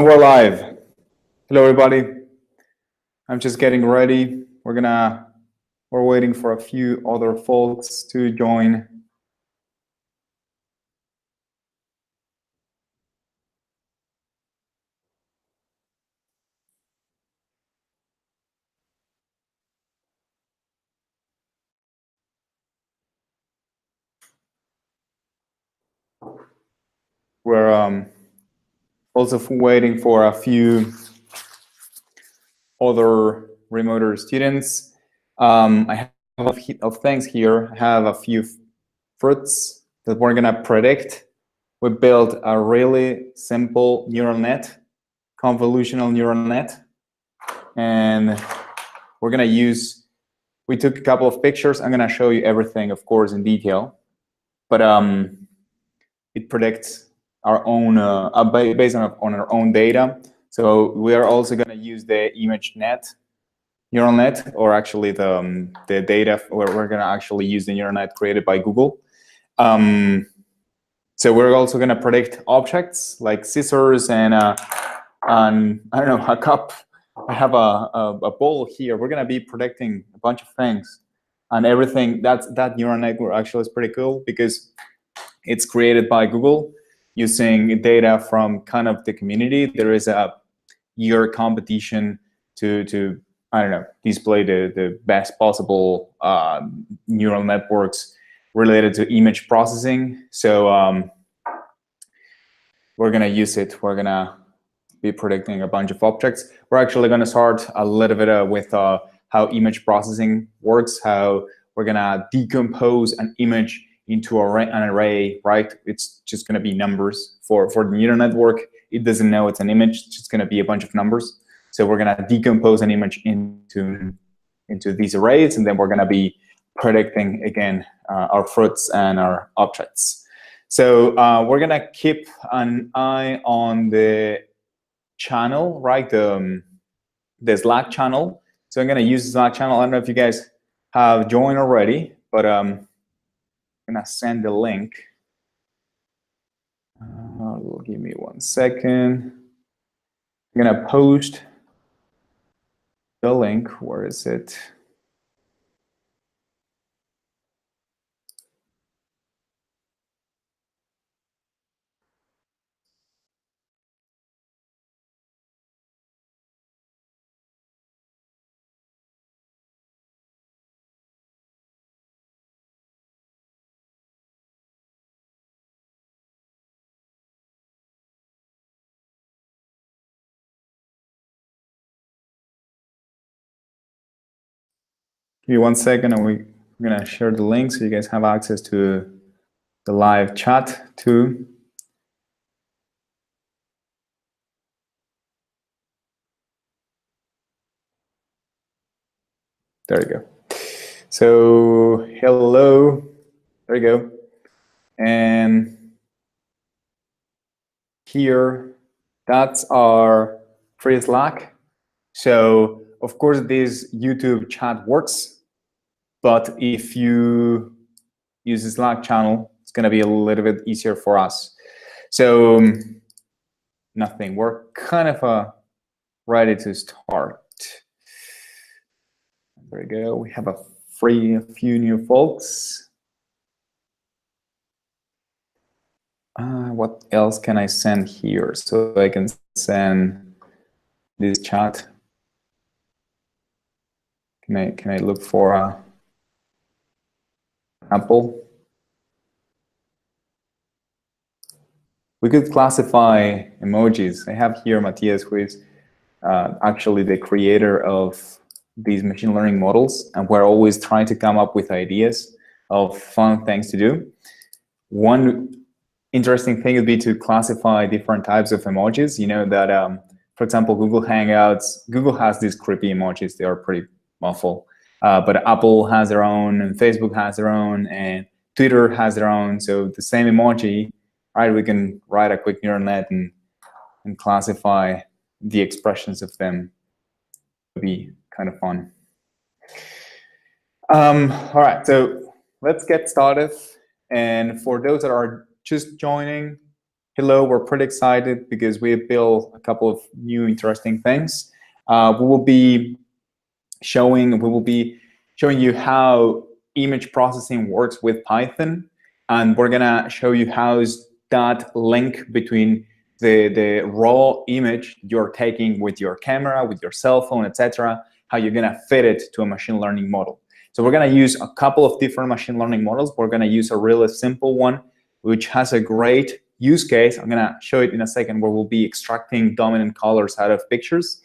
We're live. Hello, everybody. I'm just getting ready. We're waiting for a few other folks to join. We're also waiting for a few other remoter students. I have a few of things here. I have a few fruits that we're gonna predict. We built a really simple neural net, convolutional neural net, and we're gonna use. We took a couple of pictures. I'm gonna show you everything, of course, in detail, but it predicts our own based on our own data. So we are also going to use the image net, neural net, or actually the data where we're going to actually use the neural net created by Google. So we're also going to predict objects like scissors and I don't know, a cup. I have a bowl here. We're going to be predicting a bunch of things, and everything. That neural network actually is pretty cool because it's created by Google using data from kind of the community. There is a year competition to I don't know, display the best possible neural networks related to image processing. So we're gonna use it. We're gonna be predicting a bunch of objects. We're actually gonna start a little bit with how image processing works, how we're gonna decompose an image into an array, right? It's just going to be numbers for the neural network. It doesn't know it's an image. It's just going to be a bunch of numbers. So we're going to decompose an image into these arrays, and then we're going to be predicting again our fruits and our objects. So we're going to keep an eye on the channel, right? The Slack channel. So I'm going to use the Slack channel. I don't know if you guys have joined already, but gonna send the link. Give me 1 second. I'm gonna post the link. Where is it? Give me 1 second, and we're gonna share the link so you guys have access to the live chat too. There you go. So hello. There you go. And here, that's our free Slack. So of course, this YouTube chat works, but if you use the Slack channel, it's going to be a little bit easier for us. So nothing. We're kind of ready to start. There we go. We have a few new folks. What else can I send here? So I can send this chat. Can I look for Apple? We could classify emojis. I have here Matthias, who is actually the creator of these machine learning models, and we're always trying to come up with ideas of fun things to do. One interesting thing would be to classify different types of emojis. You know that, for example, Google Hangouts, Google has these creepy emojis. They are pretty awful. But Apple has their own, and Facebook has their own, and Twitter has their own. So the same emoji, right? We can write a quick neural net and classify the expressions of them. It would be kind of fun. All right, so let's get started. And for those that are just joining, Pillow, we're pretty excited because we built a couple of new interesting things. We will be showing you how image processing works with Python, and we're gonna show you how is that link between the raw image you're taking with your camera, with your cell phone, etc., how you're gonna fit it to a machine learning model. So we're gonna use a couple of different machine learning models. We're gonna use a really simple one, which has a great use case. I'm gonna show it in a second, where we'll be extracting dominant colors out of pictures.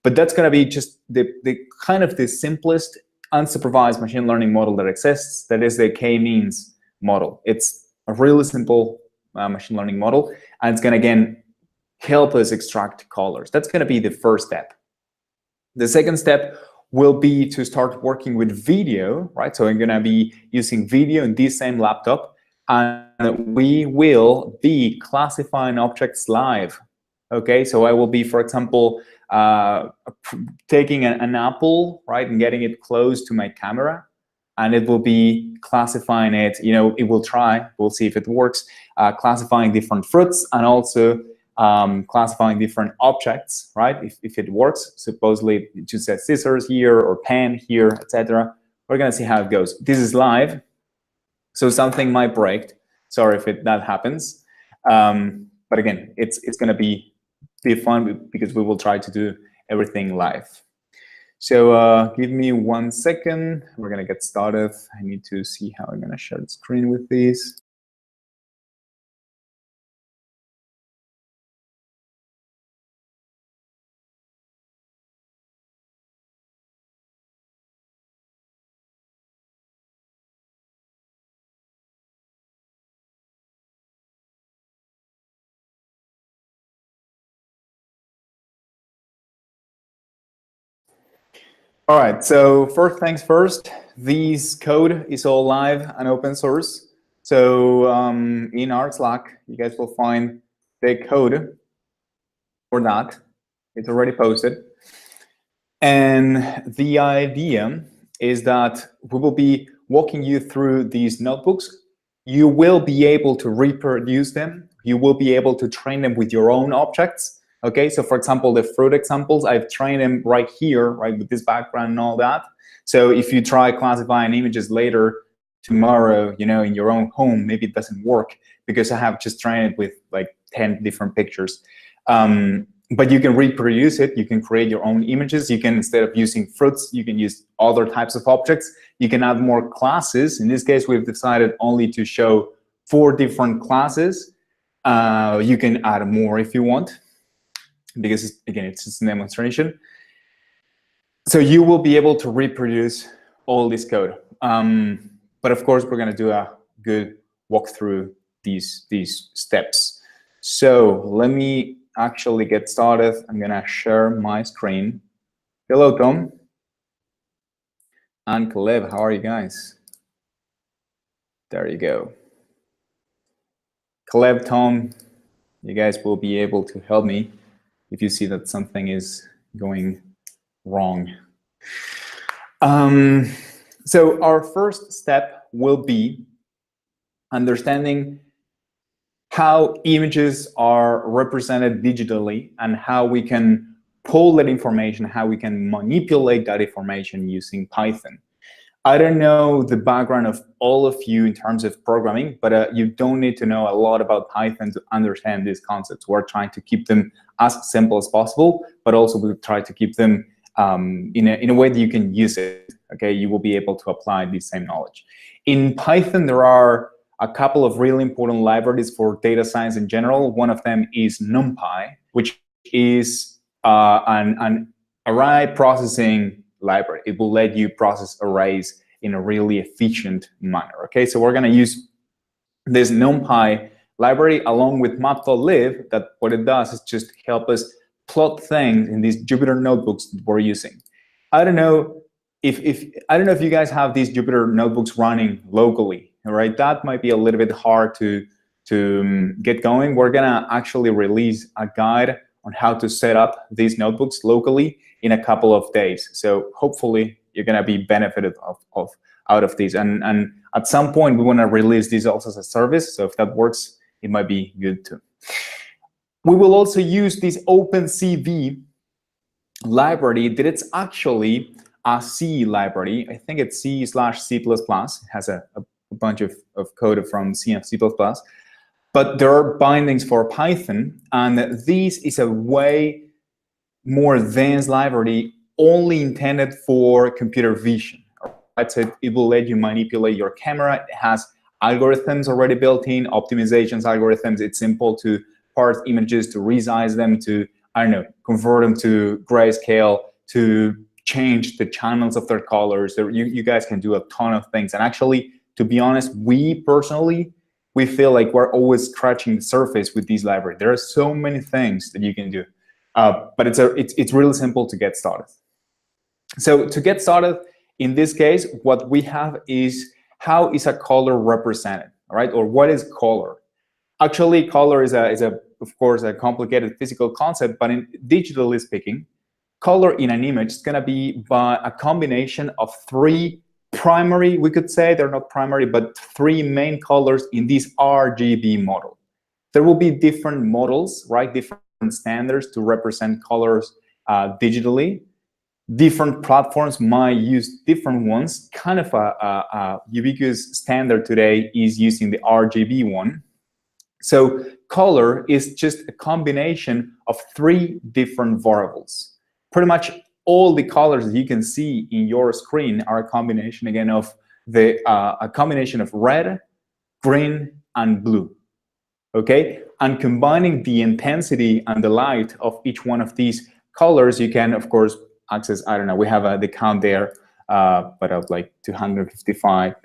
But that's gonna be just the kind of the simplest unsupervised machine learning model that exists. That is the k-means model. It's a really simple machine learning model, and it's gonna, again, help us extract colors. That's gonna be the first step. The second step will be to start working with video, right? So I'm gonna be using video in this same laptop, and we will be classifying objects live. Okay, so I will be, for example, taking an apple, right, and getting it close to my camera, and it will be classifying it. It will try. We'll see if it works. Classifying different fruits, and also classifying different objects, right? If it works, supposedly it just says scissors here or pen here, etc. We're gonna see how it goes. This is live, so something might break. Sorry if that happens. But again, it's gonna be fun because we will try to do everything live. So give me 1 second. We're gonna get started. I need to see how I'm gonna share the screen with these. All right, so first things first, this code is all live and open source. So in our Slack, you guys will find the code for that. It's already posted. And the idea is that we will be walking you through these notebooks. You will be able to reproduce them. You will be able to train them with your own objects. Okay, so for example, the fruit examples, I've trained them right here, right, with this background and all that. So if you try classifying images later, tomorrow, in your own home, maybe it doesn't work because I have just trained it with like 10 different pictures. But you can reproduce it. You can create your own images. You can, instead of using fruits, you can use other types of objects. You can add more classes. In this case, we've decided only to show 4 different classes. You can add more if you want, because again, it's just a demonstration. So you will be able to reproduce all this code. But of course, we're going to do a good walk through these steps. So let me actually get started. I'm going to share my screen. Hello, Tom. And Caleb, how are you guys? There you go. Caleb, Tom, you guys will be able to help me if you see that something is going wrong. So our first step will be understanding how images are represented digitally and how we can pull that information, how we can manipulate that information using Python. I don't know the background of all of you in terms of programming, but you don't need to know a lot about Python to understand these concepts. We're trying to keep them as simple as possible, but also we try to keep them in a way that you can use it. Okay, you will be able to apply this same knowledge. In Python, there are a couple of really important libraries for data science in general. One of them is NumPy, which is an array processing library. It will let you process arrays in a really efficient manner. Okay, so we're going to use this NumPy library along with matplotlib. That what it does is just help us plot things in these Jupyter notebooks that we're using. I don't know if you guys have these Jupyter notebooks running locally. All right, that might be a little bit hard to get going. We're gonna actually release a guide on how to set up these notebooks locally in a couple of days. So hopefully you're gonna be benefited out of these. And at some point we want to release these also as a service. So if that works, it might be good too. We will also use this OpenCV library that it's actually a C library. I think it's C/C++. It has a bunch of code from C and C++. But there are bindings for Python, and this is a way more advanced library only intended for computer vision. Right? So it will let you manipulate your camera. It has algorithms already built in, optimizations algorithms. It's simple to parse images, to resize them, to, I don't know, convert them to grayscale, to change the channels of their colors. You guys can do a ton of things. And actually, to be honest, we personally, we feel like we're always scratching the surface with these libraries. There are so many things that you can do, but it's really simple to get started. So to get started, in this case, what we have is how is a color represented, all right? Or what is color? Actually, color is of course a complicated physical concept, but in digitally speaking, color in an image is going to be by a combination of three primary, we could say they're not primary, but three main colors in this RGB model. There will be different models, right? Different standards to represent colors digitally. Different platforms might use different ones. Kind of a ubiquitous standard today is using the RGB one. So color is just a combination of three different variables. Pretty much all the colors that you can see in your screen are a combination, again, of a combination of red, green, and blue. Okay, and combining the intensity and the light of each one of these colors, you can, of course, access. I don't know. We have the count there, but of like 255.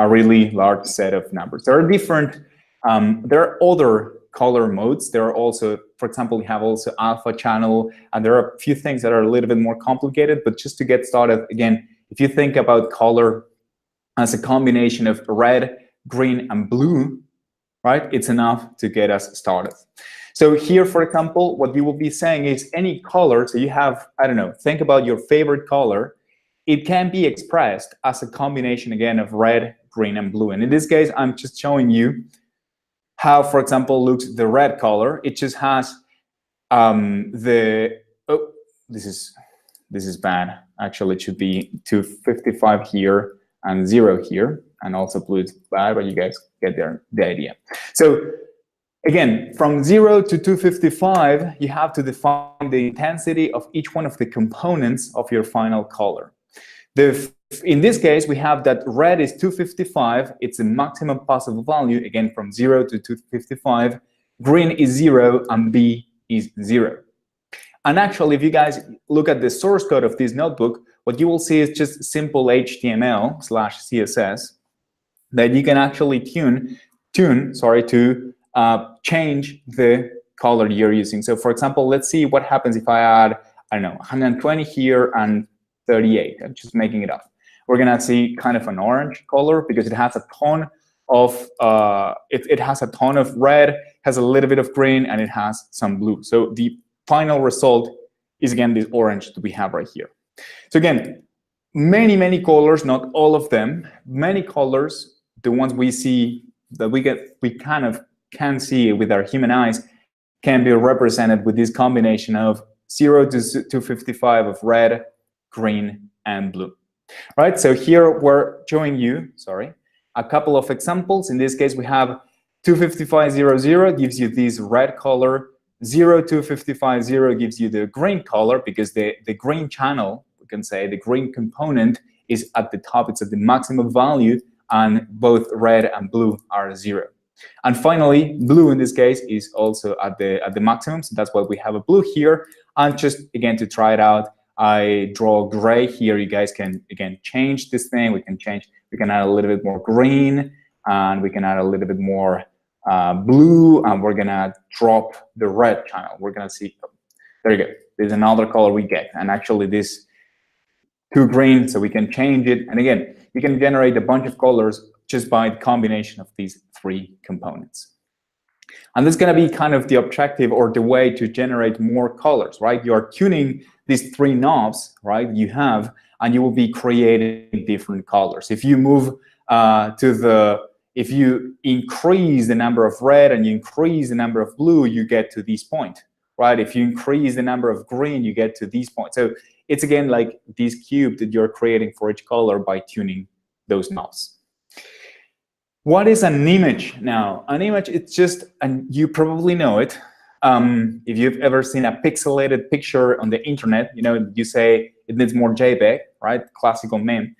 A really large set of numbers. There are different. There are other color modes. There are also, for example, we have also alpha channel, and there are a few things that are a little bit more complicated. But just to get started, again, if you think about color as a combination of red, green, and blue, right? It's enough to get us started. So here, for example, what you will be saying is any color. So you have, I don't know, think about your favorite color. It can be expressed as a combination, again, of red, green, and blue. And in this case, I'm just showing you how, for example, looks the red color. It just has this is bad. Actually, it should be 255 here and 0 here. And also blue is bad, but you guys get the idea. So again, from 0 to 255, you have to define the intensity of each one of the components of your final color. In this case, we have that red is 255. It's the maximum possible value, again, from 0 to 255. Green is 0, and B is 0. And actually, if you guys look at the source code of this notebook, what you will see is just simple HTML/CSS that you can actually tune to change the color you're using. So for example, let's see what happens if I add, I don't know, 120 here and 38. I'm just making it up. We're gonna see kind of an orange color because it has a ton of it has a ton of red, has a little bit of green, and it has some blue. So the final result is again this orange that we have right here. So again, many colors, not all of them. Many colors, the ones we see that we kind of can see with our human eyes, can be represented with this combination of 0 to 255 of red, green, and blue. Right, so here we're showing you, a couple of examples. In this case, we have 255.00 gives you this red color. 0.255.0 gives you the green color because the green channel, we can say, the green component is at the top. It's at the maximum value, and both red and blue are 0. And finally, blue in this case is also at the maximum. So that's why we have a blue here. And just again to try it out, I draw gray here. You guys can again change this thing. We can add a little bit more green, and we can add a little bit more blue, and we're gonna drop the red channel. We're gonna see, there you go. There's another color we get, and actually this too green, so we can change it. And again, you can generate a bunch of colors just by the combination of these three components. And this is gonna be kind of the objective or the way to generate more colors, right? You are tuning these three knobs, right? You have, and you will be creating different colors. If you move to the if you increase the number of red and you increase the number of blue, you get to this point, right? If you increase the number of green, you get to this point. So it's again like this cube that you're creating for each color by tuning those knobs. What is an image now? An image, it's just, and you probably know it. If you've ever seen a pixelated picture on the internet, you know, you say it needs more JPEG, right? Classical meme.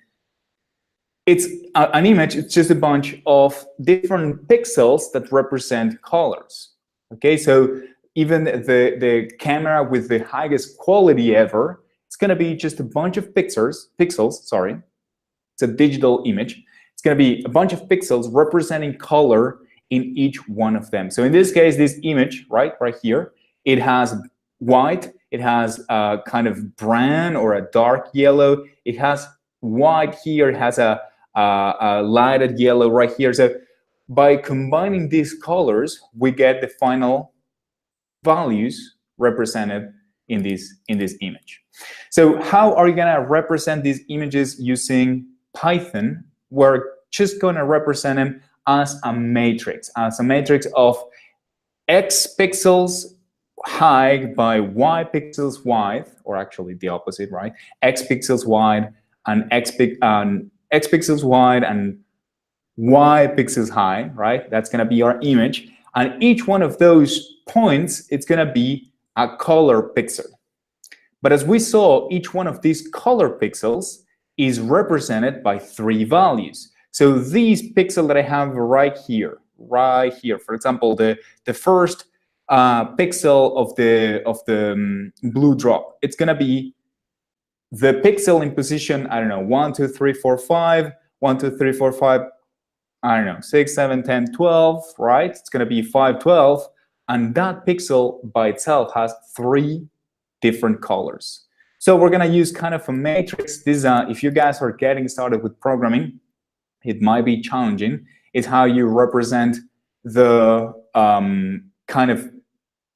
It's an image, it's just a bunch of different pixels that represent colors. Okay, so even the camera with the highest quality ever, it's gonna be just a bunch of pixels, sorry. It's a digital image. It's gonna be a bunch of pixels representing color in each one of them. So in this case, this image, right here, it has white, it has a kind of brown or a dark yellow, it has white here, it has a lighted yellow right here. So by combining these colors, we get the final values represented in this image. So how are you gonna represent these images using Python? We're just gonna represent them as a matrix of X pixels high by Y pixels wide, or actually the opposite, right? X pixels wide and X pixels wide and Y pixels high, right? That's gonna be our image. And each one of those points, it's gonna be a color pixel. But as we saw, each one of these color pixels is represented by 3 values. So these pixels that I have right here, for example, the first pixel of the blue drop, it's gonna be the pixel in position, I don't know, 1, 2, 3, 4, 5, 1, 2, 3, 4, 5, I don't know, 6, 7, 10, 12, right? It's gonna be 5, 12, and that pixel by itself has 3 different colors. So we're gonna use kind of a matrix. This, if you guys are getting started with programming, it might be challenging. It's how you represent the kind of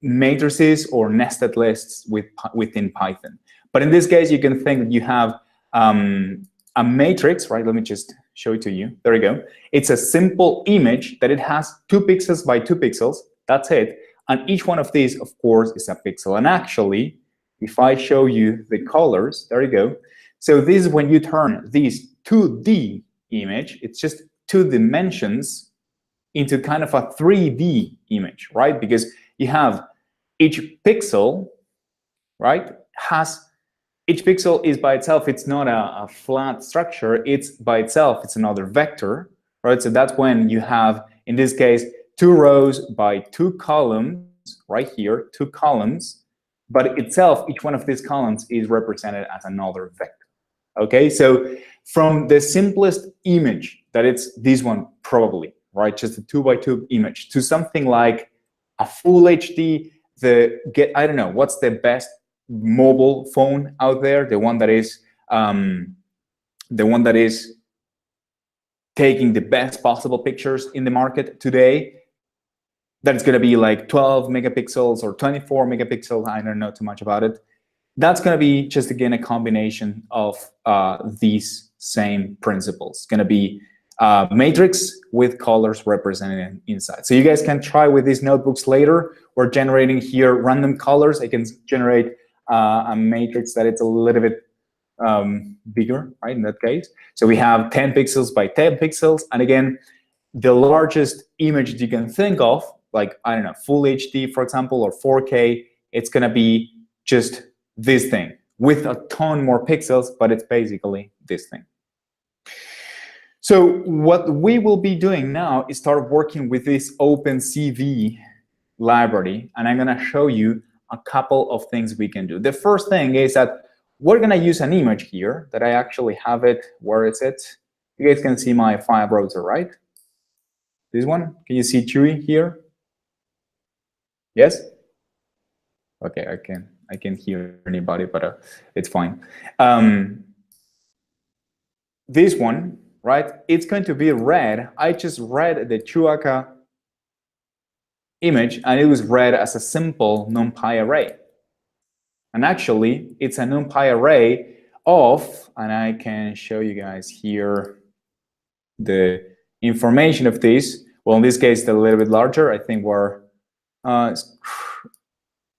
matrices or nested lists within Python. But in this case, you can think that you have a matrix, right? Let me just show it to you. There you go. It's a simple image that it has 2 pixels by 2 pixels. That's it. And each one of these, of course, is a pixel. And actually, if I show you the colors, there you go. So this is when you turn this 2D image, it's just 2 dimensions, into kind of a 3D image, right? Because you have each pixel, right, each pixel is by itself, it's not a flat structure, it's by itself, it's another vector, right? So that's when you have, in this case, 2 rows by 2 columns, right here, 2 columns, but itself, each one of these columns is represented as another vector, okay? So from the simplest image, that it's this one probably, right, just a 2 by 2 image, to something like a full HD, I don't know, what's the best mobile phone out there, the one that is taking the best possible pictures in the market today, that's going to be like 12 megapixels or 24 megapixels, I don't know too much about it. That's going to be just, again, a combination of these same principles. It's going to be matrix with colors represented inside. So you guys can try with these notebooks later. We're generating here random colors. I can generate a matrix that it's a little bit bigger, right, in that case. So we have 10 pixels by 10 pixels. And again, the largest image you can think of, like, I don't know, full HD, for example, or 4K, it's going to be just this thing with a ton more pixels, but it's basically this thing. So what we will be doing now is start working with this OpenCV library, and I'm going to show you a couple of things we can do. The first thing is that we're going to use an image here that I actually have it. Where is it? You guys can see my file browser, right? This one? Can you see Chewy here? Yes? Okay, I can't hear anybody, but it's fine. This one, right? It's going to be read. I just read the Chuaka image, and it was read as a simple NumPy array. And actually, it's a NumPy array of, and I can show you guys here the information of this, well, in this case, it's a little bit larger. I think we're, oh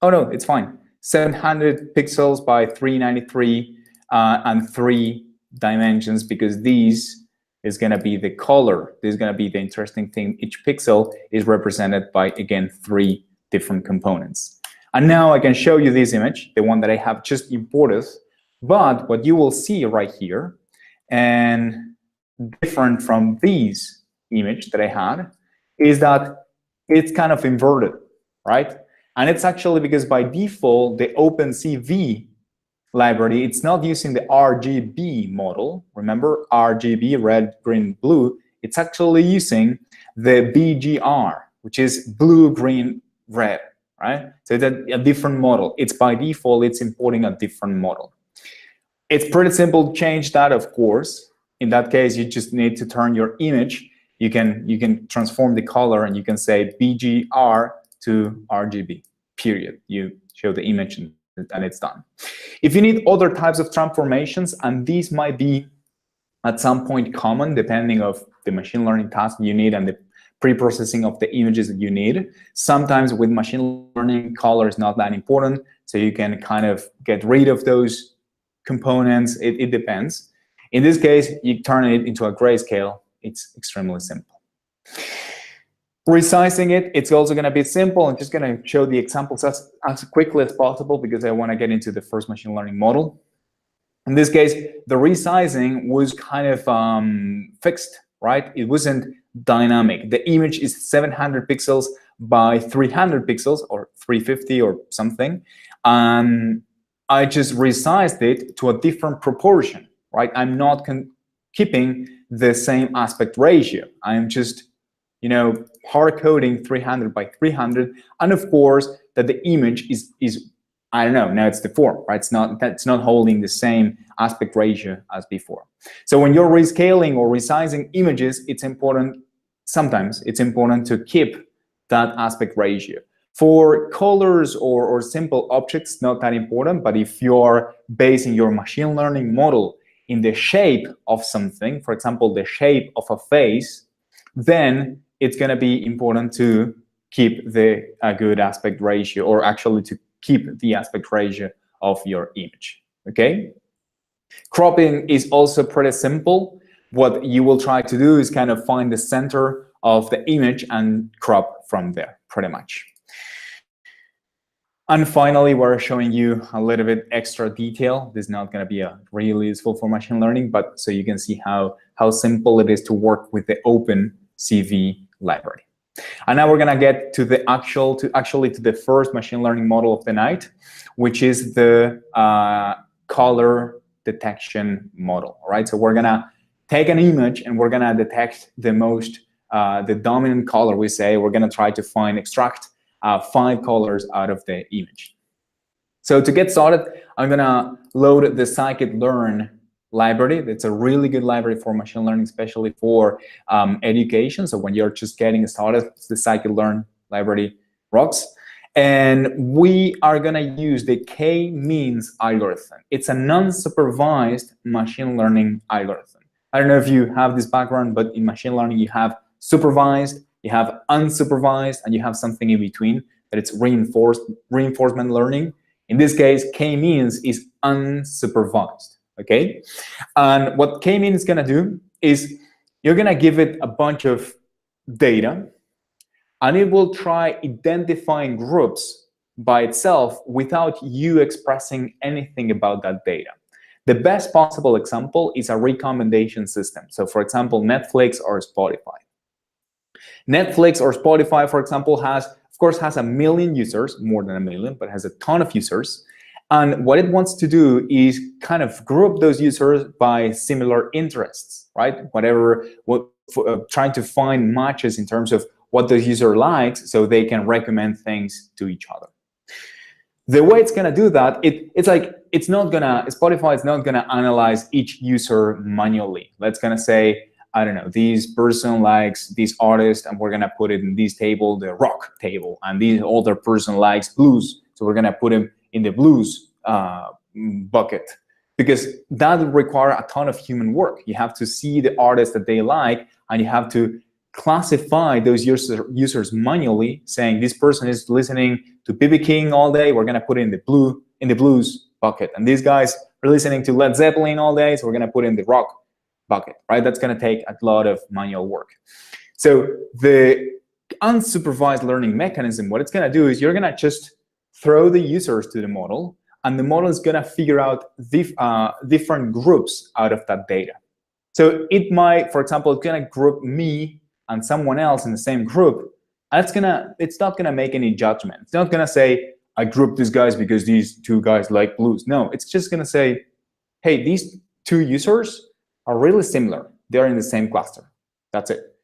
no, it's fine. 700 pixels by 393 and 3 dimensions, because these is going to be the color. This is going to be the interesting thing. Each pixel is represented by, again, 3 different components. And now I can show you this image, the one that I have just imported. But what you will see right here, and different from these image that I had, is that it's kind of inverted, right? And it's actually because by default, the OpenCV library, it's not using the RGB model. Remember, RGB, red, green, blue. It's actually using the BGR, which is blue, green, red, right? So it's a different model. It's by default, it's importing a different model. It's pretty simple to change that, of course. In that case, you just need to turn your image. You can transform the color, and you can say BGR to RGB, period. You show the image, and it's done. If you need other types of transformations, and these might be at some point common, depending of the machine learning task you need and the pre-processing of the images that you need. Sometimes with machine learning, color is not that important, so you can kind of get rid of those components. It depends. In this case, you turn it into a grayscale. It's extremely simple. Resizing it, it's also going to be simple. I'm just going to show the examples as quickly as possible because I want to get into the first machine learning model. In this case, the resizing was kind of fixed, right? It wasn't dynamic. The image is 700 pixels by 300 pixels, or 350 or something. I just resized it to a different proportion, right? I'm not keeping the same aspect ratio. I'm just, hard coding 300 by 300, and of course that the image is I don't know, now it's deformed, right? It's not holding the same aspect ratio as before. So when you're rescaling or resizing images, sometimes it's important to keep that aspect ratio. For colors or simple objects, not that important, but if you're basing your machine learning model in the shape of something, for example, the shape of a face, then it's going to be important to keep a good aspect ratio, or actually to keep the aspect ratio of your image, okay? Cropping is also pretty simple. What you will try to do is kind of find the center of the image and crop from there, pretty much. And finally, we're showing you a little bit extra detail. This is not going to be really useful for machine learning, but so you can see how simple it is to work with the OpenCV library. And now we're going to get to the to the first machine learning model of the night, which is the color detection model. All right, so we're going to take an image and we're going to detect the dominant color. We say we're going to try to extract 5 colors out of the image. So to get started, I'm going to load the Scikit Learn library. It's a really good library for machine learning, especially for education. So when you're just getting started, the Scikit Learn library rocks. And we are going to use the k-means algorithm. It's a non-supervised machine learning algorithm. I don't know if you have this background, but in machine learning, you have supervised, you have unsupervised, and you have something in between that it's reinforcement learning. In this case, k-means is unsupervised, okay? And what k-means is going to do is you're going to give it a bunch of data, and it will try identifying groups by itself without you expressing anything about that data. The best possible example is a recommendation system. So for example, Netflix or Spotify. Netflix or Spotify, for example, has 1 million users, more than 1 million, but has a ton of users. And what it wants to do is kind of group those users by similar interests, right? Trying to find matches in terms of what the user likes so they can recommend things to each other. The way it's going to do that, Spotify is not going to analyze each user manually. Let's going to say, I don't know, this person likes this artist, and we're going to put it in this table, the rock table, and this other person likes blues, so we're going to put him in the blues bucket. because that would require a ton of human work. You have to see the artists that they like, and you have to classify those users manually, saying this person is listening to B.B. King all day, we're going to put it in the blues bucket, and these guys are listening to Led Zeppelin all day, so we're going to put it in the rock bucket, right? That's going to take a lot of manual work. So the unsupervised learning mechanism, what it's going to do is you're going to just throw the users to the model, and the model is going to figure out different groups out of that data. So it might, for example, it's going to group me and someone else in the same group. And it's not going to make any judgment. It's not going to say, I grouped these guys because these two guys like blues. No, it's just going to say, hey, these two users are really similar. They're in the same cluster. That's it.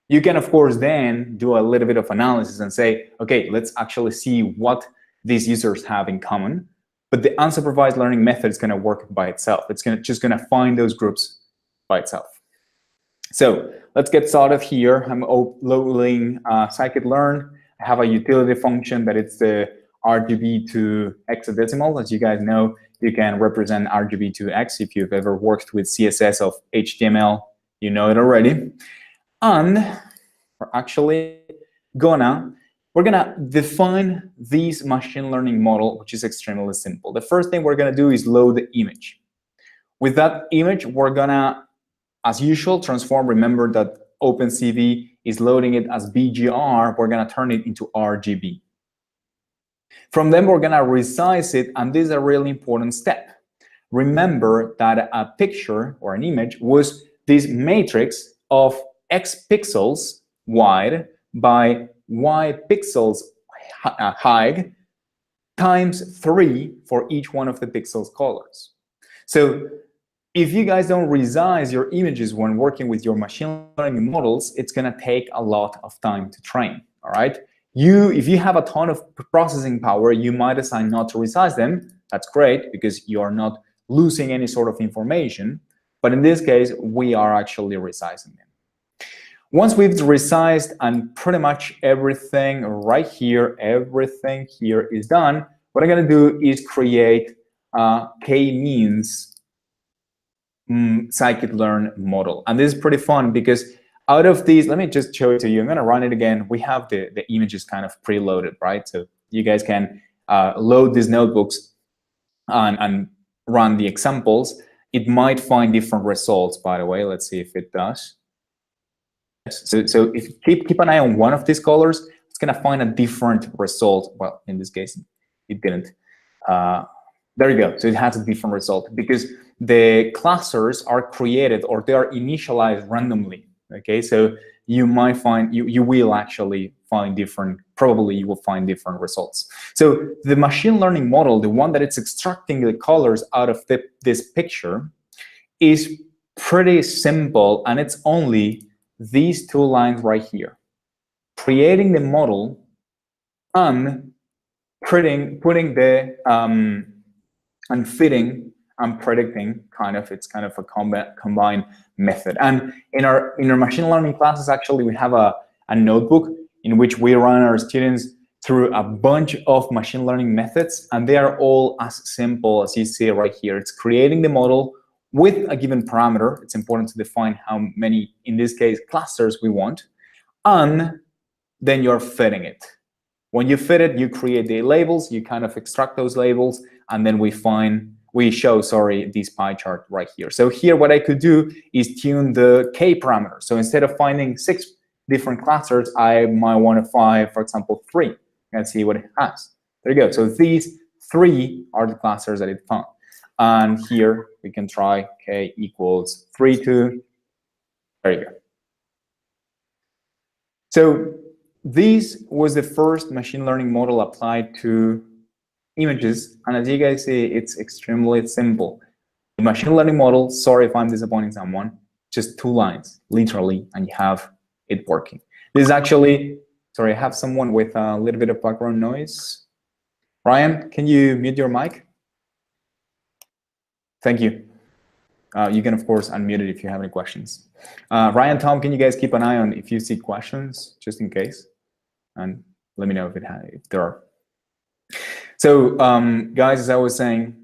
You can, of course, then do a little bit of analysis and say, okay, let's actually see what these users have in common. But the unsupervised learning method is going to work by itself. It's just going to find those groups by itself. So let's get started here. I'm loading Scikit Learn. I have a utility function that it's the RGB to hexadecimal. As you guys know, you can represent RGB to X. If you've ever worked with CSS of HTML, you know it already. And we're actually we're gonna define this machine learning model, which is extremely simple. The first thing we're gonna do is load the image. With that image, we're gonna, as usual, transform. Remember that OpenCV is loading it as BGR. We're gonna turn it into RGB. From then, we're gonna resize it, and this is a really important step. Remember that a picture or an image was this matrix of X pixels wide by Y pixels high times 3 for each one of the pixels colors. So if you guys don't resize your images when working with your machine learning models, it's going to take a lot of time to train. All right. If you have a ton of processing power, you might decide not to resize them. That's great because you are not losing any sort of information. But in this case, we are actually resizing them. Once we've resized and pretty much everything right here, everything here is done, what I'm going to do is create a k-means Scikit Learn model. And this is pretty fun because out of these, let me just show it to you. I'm going to run it again. We have the images kind of preloaded, right? So you guys can load these notebooks and run the examples. It might find different results, by the way. Let's see if it does. So if you keep an eye on one of these colors, it's going to find a different result. Well, in this case, it didn't. There you go. So it has a different result because the clusters are created or they are initialized randomly. Okay, so you might find you will actually find different. Probably you will find different results. So the machine learning model, the one that it's extracting the colors out of this picture, is pretty simple, and it's only these two lines right here: creating the model and putting the and fitting and predicting. It's kind of a combined method. And in our machine learning classes, actually, we have a notebook in which we run our students through a bunch of machine learning methods, and they are all as simple as you see right here. It's creating the model with a given parameter. It's important to define how many, in this case, clusters we want, and then you're fitting it. When you fit it, you create the labels, you kind of extract those labels, and then we show this pie chart right here. So here, what I could do is tune the K parameter. So instead of finding 6 different clusters, I might want to find, for example, 3, and see what it has. There you go. So these 3 are the clusters that it found. And here we can try K equals 3 to, there you go. So this was the first machine learning model applied to images. And as you guys see, it's extremely simple. The machine learning model, sorry if I'm disappointing someone, just 2 lines, literally, and you have it working. This is actually, sorry, I have someone with a little bit of background noise. Ryan, can you mute your mic? Thank you. You can, of course, unmute it if you have any questions. Ryan, Tom, can you guys keep an eye on if you see questions, just in case? And let me know if there are. So, guys, as I was saying,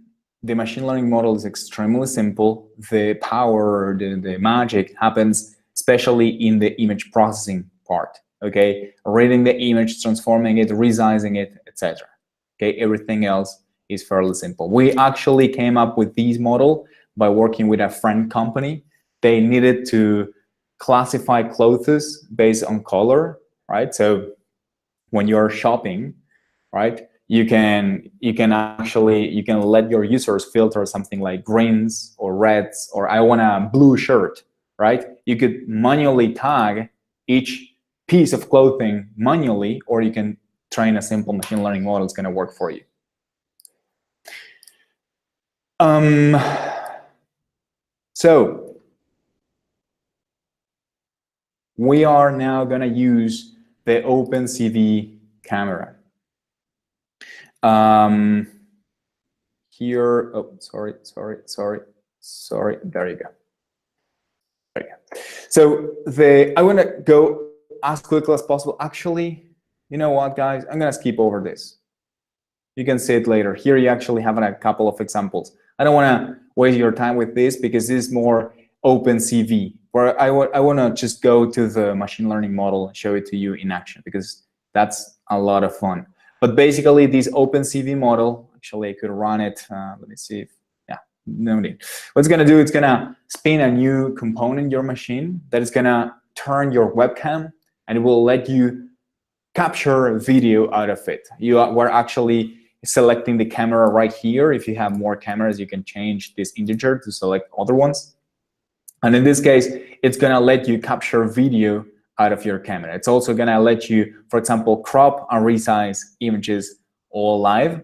the machine learning model is extremely simple. The power, the magic happens especially in the image processing part. Okay, reading the image, transforming it, resizing it, etc. Okay, everything else is fairly simple. We actually came up with this model by working with a friend company. They needed to classify clothes based on color, right? So when you're shopping, right, you can let your users filter something like greens or reds, or I want a blue shirt, right? You could manually tag each piece of clothing manually, or you can train a simple machine learning model. It's going to work for you. So we are now going to use the OpenCV camera. Here, oh, sorry. There you go. So I want to go as quickly as possible. Actually, you know what, guys? I'm going to skip over this. You can see it later. Here you actually have a couple of examples. I don't want to waste your time with this because this is more OpenCV, where I want to just go to the machine learning model and show it to you in action, because that's a lot of fun. But basically, this OpenCV model, actually I could run it. Let me see if, yeah, no need. What it's going to do, it's going to spin a new component in your machine that is going to turn your webcam, and it will let you capture video out of it. We're actually selecting the camera right here. If you have more cameras, you can change this integer to select other ones. And in this case, it's going to let you capture video out of your camera. It's also going to let you, for example, crop and resize images all live,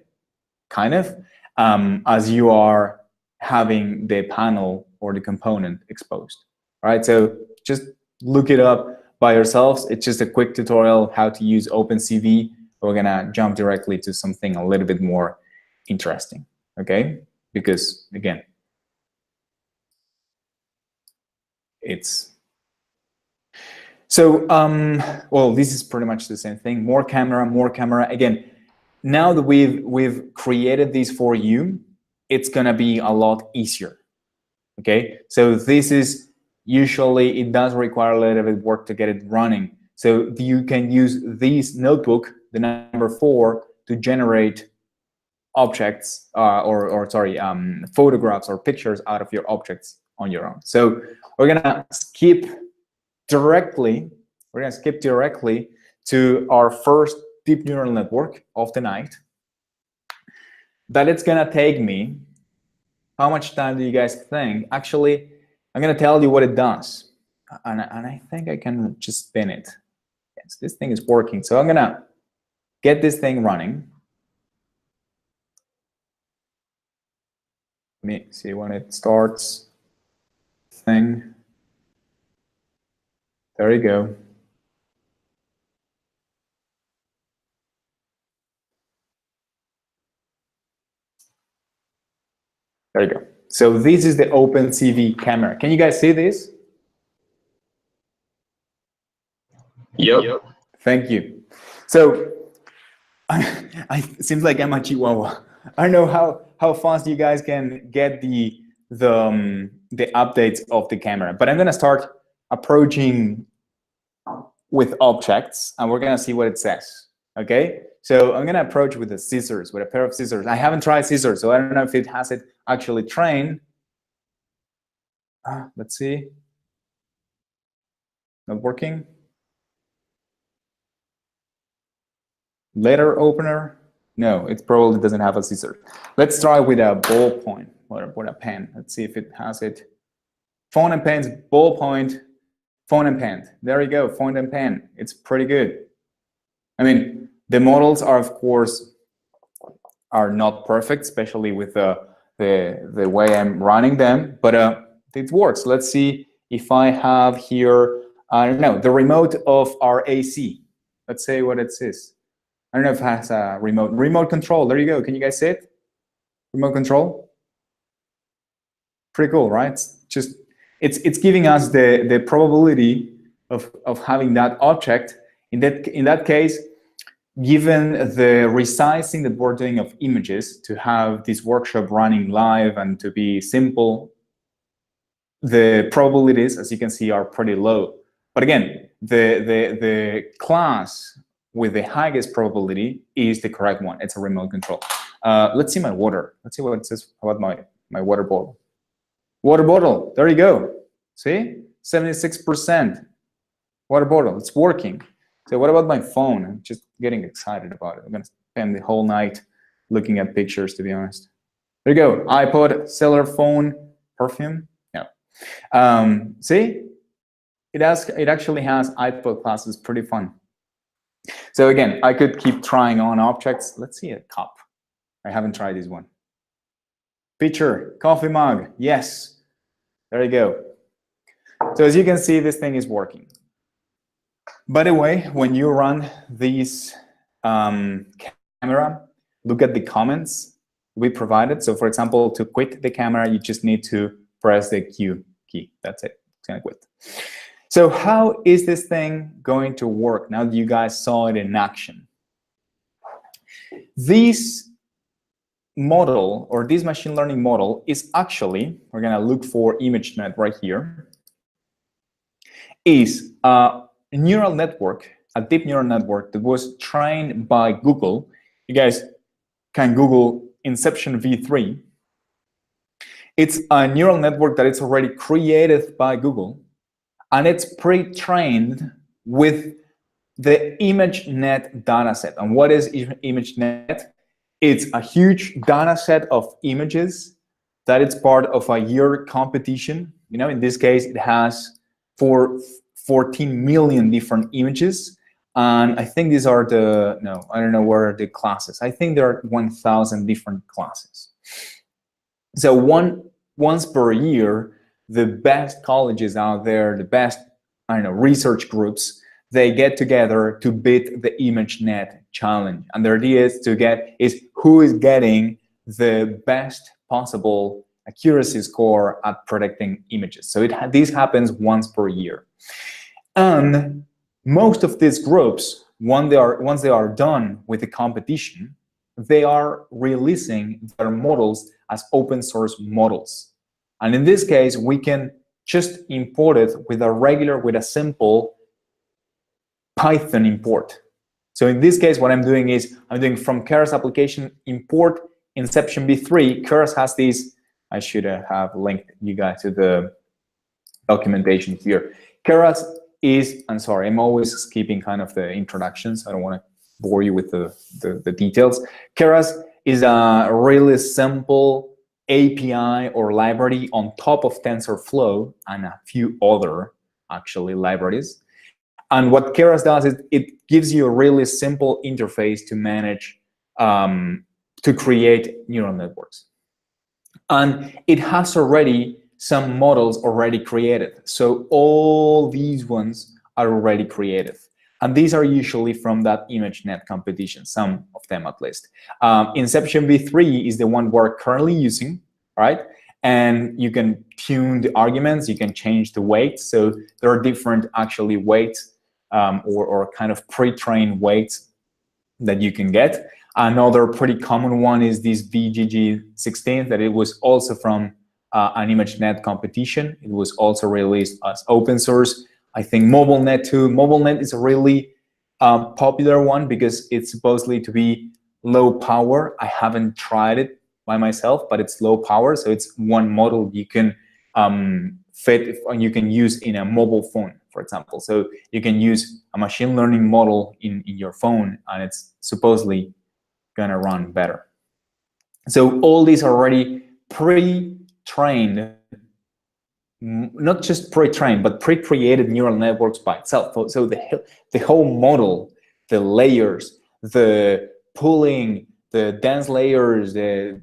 kind of, as you are having the panel or the component exposed. All right, so just look it up by yourselves. It's just a quick tutorial how to use OpenCV. We're going to jump directly to something a little bit more interesting, okay? Because, again, it's... So, well, this is pretty much the same thing. More camera. Again, now that we've created this for you, it's going to be a lot easier, okay? So this is usually, it does require a little bit of work to get it running. So you can use this notebook, the number 4, to generate objects, photographs or pictures out of your objects on your own. So we're gonna skip directly to our first deep neural network of the night. That it's gonna take me, how much time do you guys think? Actually, I'm gonna tell you what it does. And I think I can just spin it. Yes, this thing is working. So I'm gonna get this thing running. Let me see when it starts. Thing. There you go. There you go. So this is the OpenCV camera. Can you guys see this? Yep. Thank you. So it seems like I'm a chihuahua. I don't know how fast you guys can get the updates of the camera, but I'm gonna start approaching with objects, and we're gonna see what it says. Okay, so I'm gonna approach with with a pair of scissors. I haven't tried scissors, so I don't know if it has it actually trained. Let's see. Not working. Letter opener. No, it probably doesn't have a scissor. Let's try with a ballpoint or with a pen. Let's see if it has it. Phone and pens, ballpoint, phone and pen. There you go, phone and pen. It's pretty good. I mean, the models are, of course, are not perfect, especially with the way I'm running them, but it works. Let's see if I have here, I don't know, the remote of our AC. Let's say what it says. I don't know if it has a remote control. There you go. Can you guys see it? Remote control. Pretty cool, right? It's giving us the probability of having that object. In that case, given the resizing that we're doing of images to have this workshop running live and to be simple, the probabilities, as you can see, are pretty low. But again, the class with the highest probability is the correct one. It's a remote control. Let's see my water. Let's see what it says about my water bottle. Water bottle, there you go. See, 76% water bottle, it's working. So what about my phone? I'm just getting excited about it. I'm gonna spend the whole night looking at pictures, to be honest. There you go, iPod, cellular phone, perfume. No. See, it actually has iPod classes, pretty fun. So again, I could keep trying on objects. Let's see a cup. I haven't tried this one. Picture, coffee mug, yes. There you go. So as you can see, this thing is working. By the way, when you run this camera, look at the comments we provided. So for example, to quit the camera, you just need to press the Q key. That's it. It's gonna quit. So how is this thing going to work now that you guys saw it in action? This model, or this machine learning model, is actually, we're gonna look for ImageNet right here, is a neural network, a deep neural network that was trained by Google. You guys can Google Inception v3. It's a neural network that is already created by Google, and it's pre-trained with the ImageNet dataset. And what is ImageNet? It's a huge dataset of images that it's part of a year competition. You know, in this case, it has 14 million different images. And I think these are the, no, I don't know where are the classes. I think there are 1,000 different classes. So once per year, the best colleges out there, the best, I don't know, research groups, they get together to beat the ImageNet challenge. And the idea is who is getting the best possible accuracy score at predicting images. So this happens once per year. And most of these groups, once they are done with the competition, they are releasing their models as open source models. And in this case, we can just import it with a simple Python import. So in this case, what I'm doing is I'm doing from Keras application import Inception v3. Keras has these. I should have linked you guys to the documentation here. Keras is, I'm sorry, I'm always skipping kind of the introductions. I don't want to bore you with the details. Keras is a really simple API or library on top of TensorFlow and a few other actually libraries. And what Keras does is it gives you a really simple interface to manage, to create neural networks. And it has already some models already created. So all these ones are already created. And these are usually from that ImageNet competition, some of them at least. Inception v3 is the one we're currently using, right? And you can tune the arguments, you can change the weights. So there are different actually weights or kind of pre-trained weights that you can get. Another pretty common one is this VGG16 that it was also from an ImageNet competition. It was also released as open source. I think MobileNet too. MobileNet is a really popular one because it's supposedly to be low power. I haven't tried it by myself, but it's low power. So it's one model you can fit and you can use in a mobile phone, for example. So you can use a machine learning model in your phone, and it's supposedly gonna run better. So all these are already pre-trained, not just pre-trained, but pre-created neural networks by itself. So the whole model, the layers, the pooling, the dense layers, the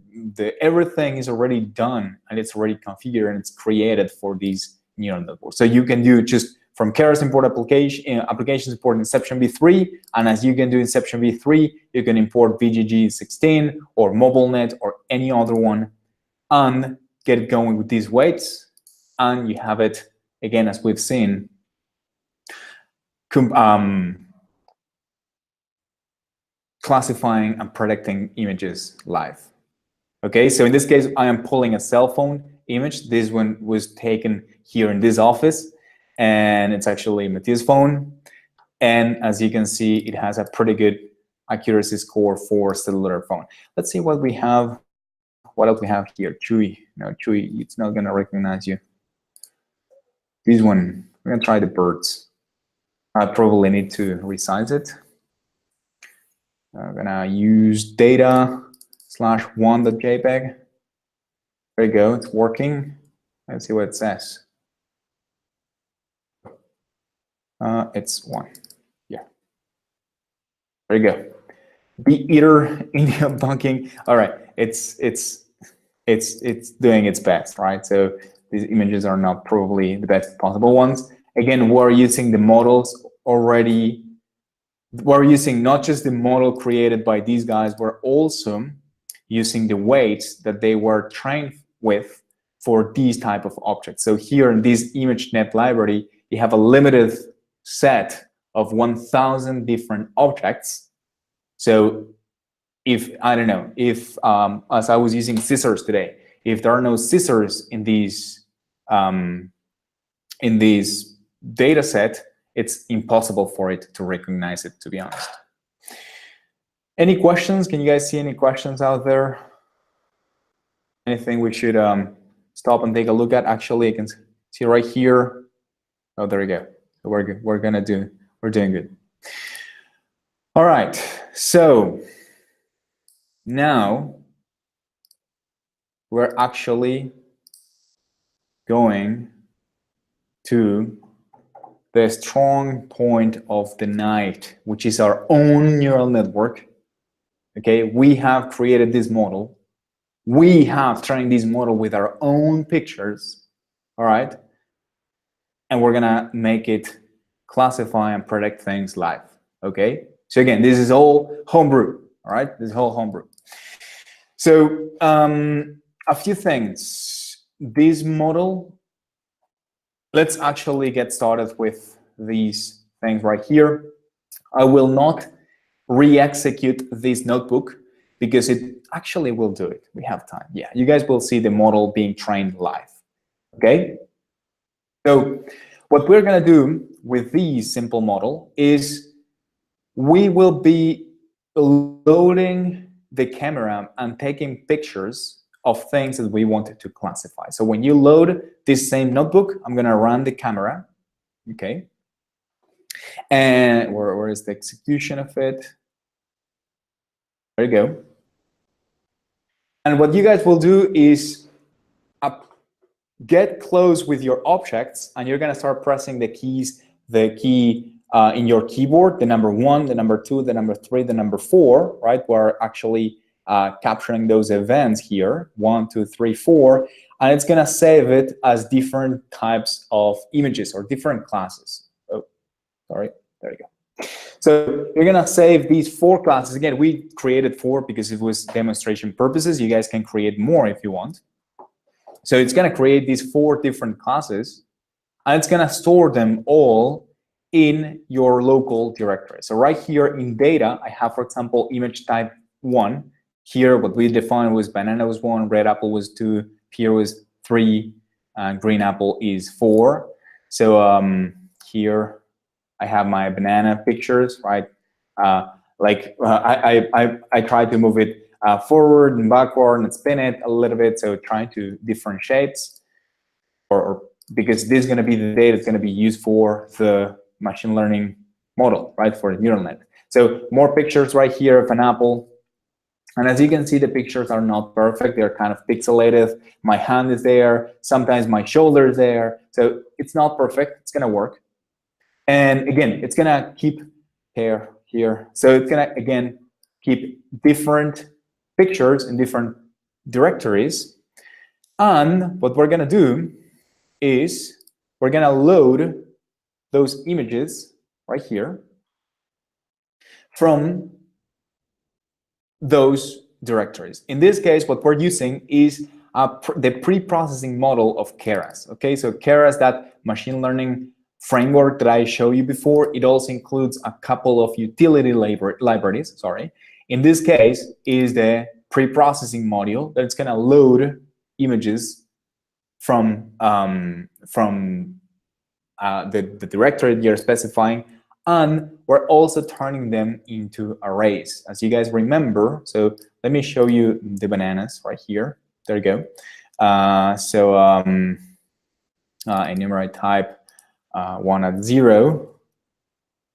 everything is already done, and it's already configured, and it's created for these neural networks. So you can do just from Keras import applications import Inception v3, and as you can do Inception v3, you can import VGG16 or MobileNet or any other one, and get it going with these weights, and you have it again, as we've seen. classifying and predicting images live. Okay, so in this case, I am pulling a cell phone image. This one was taken here in this office, and it's actually Matthias' phone. And as you can see, it has a pretty good accuracy score for cellular phone. Let's see what we have. What else we have here? Chewy. No, Chewy, it's not going to recognize you. This one, we're going to try the birds. I probably need to resize it. I'm going to use data/1.jpg. There you go, it's working. Let's see what it says. It's 1. Yeah. There you go. Bee eater, Indian bunking. All right, it's doing its best, right? So these images are not probably the best possible ones. Again, we're using the models already. We're using not just the model created by these guys, we're also using the weights that they were trained with for these type of objects. So here in this ImageNet library, you have a limited set of 1,000 different objects. So if, I don't know, if, as I was using scissors today, if there are no scissors in these data set, it's impossible for it to recognize it, to be honest. Any questions? Can you guys see any questions out there? Anything we should stop and take a look at? Actually, I can see right here. Oh, there we go. We're good. We're doing good. All right. So now we're actually going to the strong point of the night, which is our own neural network. Okay, we have created this model. We have trained this model with our own pictures, all right? And we're gonna make it classify and predict things live, okay? So again, this is all homebrew, all right? This is all homebrew. So a few things. This model, let's actually get started with these things right here. I will not re-execute this notebook because it actually will do it. We have time. Yeah, you guys will see the model being trained live. Okay? So what we're going to do with this simple model is we will be loading the camera and taking pictures of things that we wanted to classify. So when you load this same notebook, I'm going to run the camera. Okay? And where is the execution of it? There you go. And what you guys will do is get close with your objects, and you're going to start pressing the key in your keyboard, the number 1, the number 2, the number 3, the number 4, right? We're actually capturing those events here, 1, 2, 3, 4, and it's going to save it as different types of images or different classes. Oh, sorry, there you go. So you're going to save these 4 classes. Again, we created 4 because it was demonstration purposes. You guys can create more if you want. So it's going to create these 4 different classes, and it's going to store them all in your local directory. So right here in data, I have, for example, image type 1. Here, what we defined was banana was 1, red apple was 2, pear was 3, and green apple is 4. So here I have my banana pictures, right? I try to move it forward and backward and spin it a little bit, so trying to different shapes, or because this is going to be the data that's going to be used for the machine learning model, right, for the neural net. So more pictures right here of an apple, and as you can see, the pictures are not perfect. They're kind of pixelated. My hand is there. Sometimes my shoulder is there. So it's not perfect. It's going to work. And again, it's going to keep here. So it's going to, again, keep different pictures in different directories. And what we're going to do is we're going to load those images right here from those directories. In this case, what we're using is the pre-processing model of Keras. Okay, so Keras, that machine learning framework that I showed you before, it also includes a couple of utility libraries, sorry, In this case, is the pre-processing module that's going to load images from the directory you're specifying, and we're also turning them into arrays, as you guys remember. So let me show you the bananas right here. There you go. Enumerate type 1 at 0.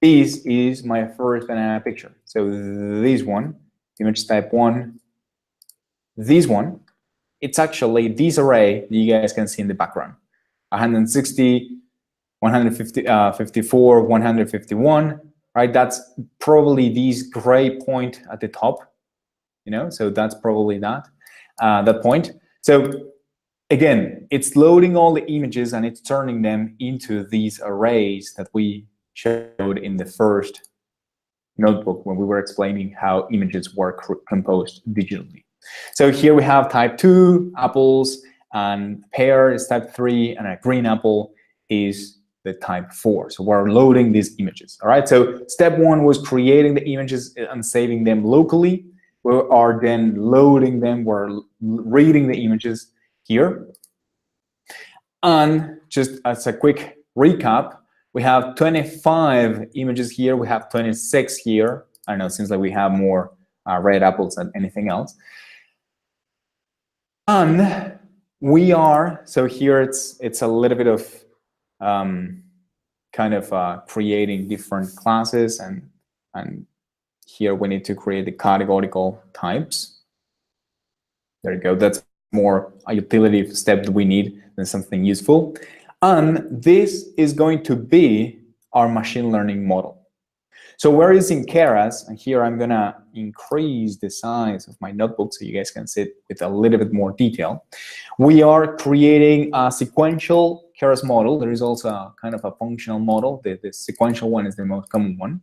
This is my first banana picture. So this one, image type 1, this one, it's actually this array that you guys can see in the background. 160, 154, 151, right? That's probably this gray point at the top, you know, so that's probably that point. So again, it's loading all the images and it's turning them into these arrays that we showed in the first notebook when we were explaining how images were composed digitally. So here we have type 2 apples, and pear is type 3, and a green apple is the type 4. So we're loading these images. All right. So step 1 was creating the images and saving them locally. We are then loading them. We're reading the images here. And just as a quick recap, we have 25 images here. We have 26 here. I don't know, it seems like we have more red apples than anything else. And we are, so here it's a little bit of creating different classes, and here we need to create the categorical types. There you go. That's more a utility step that we need than something useful. And this is going to be our machine learning model. So we're using Keras, and here I'm gonna increase the size of my notebook so you guys can see it with a little bit more detail. We are creating a sequential Keras model. There is also a kind of a functional model. The sequential one is the most common one.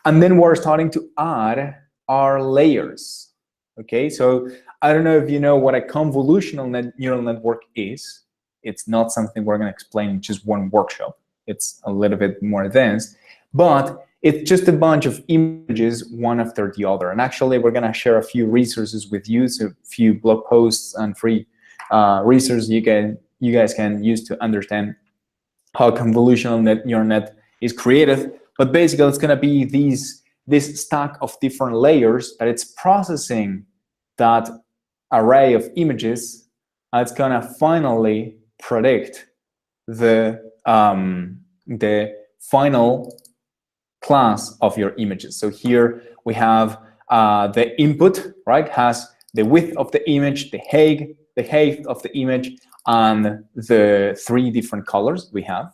And then we're starting to add our layers. Okay, so I don't know if you know what a convolutional neural network is. It's not something we're going to explain in just one workshop. It's a little bit more advanced, but it's just a bunch of images one after the other. And actually, we're going to share a few resources with you, so a few blog posts and free resources you guys can use to understand how convolutional neural net is created. But basically, it's going to be this stack of different layers that it's processing that array of images, and it's going to finally predict the final class of your images. So here we have the input, right, has the width of the image, the height of the image, and the 3 different colors we have.